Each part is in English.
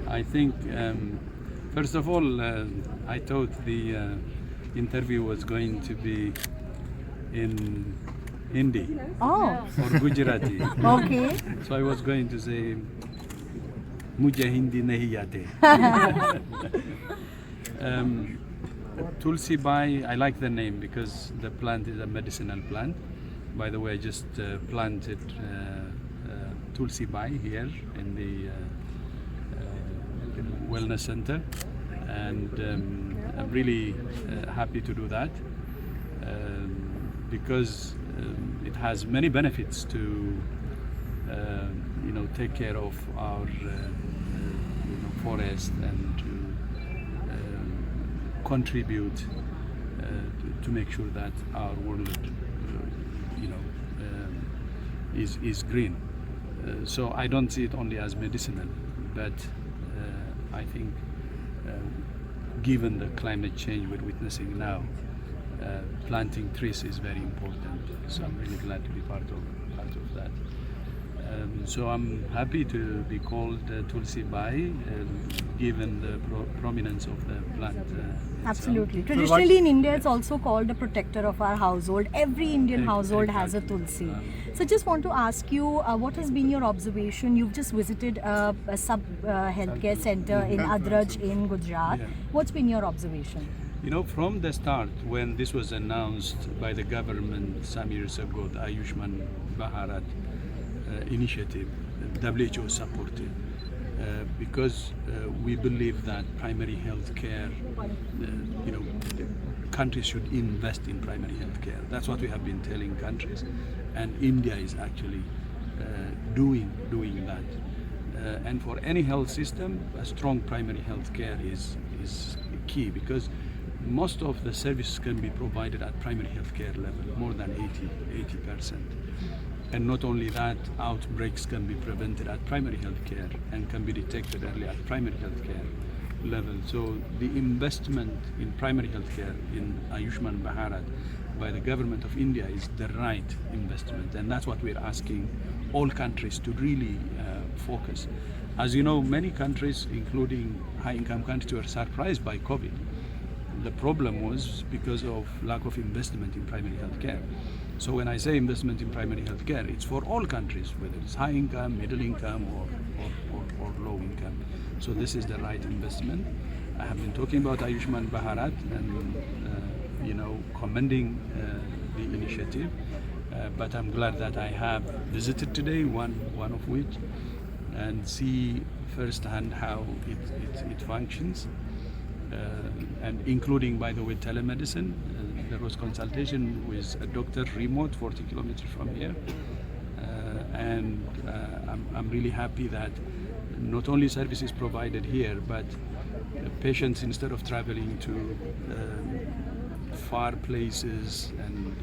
I think, first of all, I thought the interview was going to be in Hindi Oh, or Gujarati. okay. So I was going to say, Mujhe Hindi nahi aate. Tulsi Bai, I like the name because the plant is a medicinal plant. By the way, I just planted Tulsi Bai here in the wellness center, and I'm really happy to do that because it has many benefits to take care of our forest and to contribute to make sure that our world is green. So I don't see it only as medicinal, but I think given the climate change we're witnessing now, planting trees is very important. So I'm really glad to be part of that. So I'm happy to be called Tulsi Bai, given the prominence of the plant. Absolutely. Traditionally in India, it's also called a protector of our household. Every Indian household has a tulsi. So just want to ask you, what has been your observation? You've just visited a sub-healthcare center in Adraj in Gujarat. Yeah. What's been your observation? From the start, when this was announced by the government some years ago, the Ayushman Bharat initiative, WHO supported, because we believe that primary health care, countries should invest in primary health care. That's what we have been telling countries, and India is actually doing that. And for any health system, a strong primary health care is key, because most of the services can be provided at primary health care level, more than 80%. And not only that, outbreaks can be prevented at primary health care and can be detected early at primary health care level. So the investment in primary health care in Ayushman Bharat by the government of India is the right investment, and that's what we're asking all countries to really focus. As you know, many countries, including high-income countries, were surprised by COVID. The problem was because of lack of investment in primary health care. So when I say investment in primary health care, it's for all countries, whether it's high income, middle income, or low income. So this is the right investment. I have been talking about Ayushman Bharat and commending the initiative, but I'm glad that I have visited today, one of which, and see firsthand how it functions. And including, by the way, telemedicine. There was consultation with a doctor remote 40 kilometers from here. And I'm really happy that not only services provided here, but patients, instead of traveling to far places and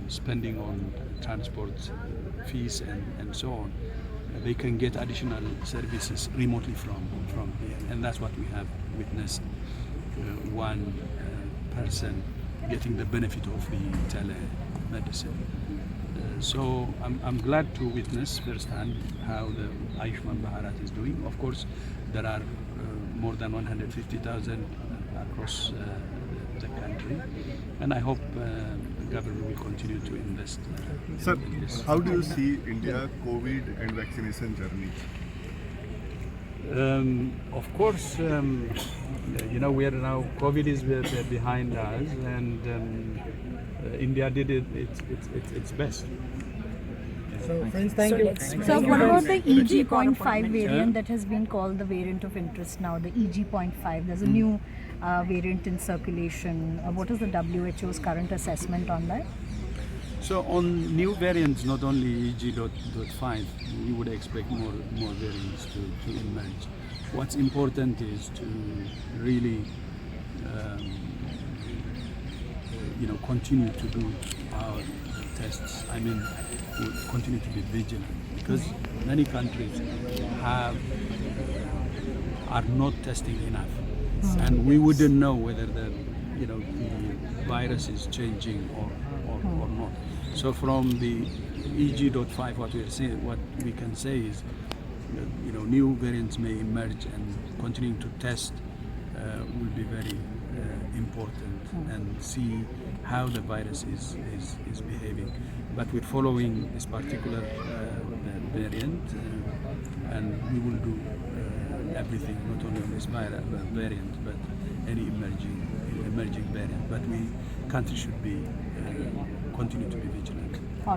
spending on transport fees and so on, they can get additional services remotely from here, and that's what we have witnessed. One person getting the benefit of the telemedicine. So I'm glad to witness firsthand how the Ayushman Bharat is doing. Of course, there are more than 150,000 across the country, and I hope the government will continue to invest. Sir, in this. how do you see India COVID and vaccination journey? Of course, we are now, COVID is behind us, and India did its best. So friends, thank you. So what about the EG.5 variant that has been called the variant of interest now, the EG.5? There's a new variant in circulation. What is the WHO's current assessment on that? So on new variants, not only EG.5, we would expect more variants to emerge. What's important is to really continue to do our tests. I mean, we continue to be vigilant, because many countries are not testing enough, and we wouldn't know whether the virus is changing or not. So from the EG.5, what we can say is, new variants may emerge, and continuing to test will be very important, and see how the virus is behaving. But we're following this particular variant, and we will do everything, not only on this variant, but any emerging variant. But countries should be continue to be vigilant.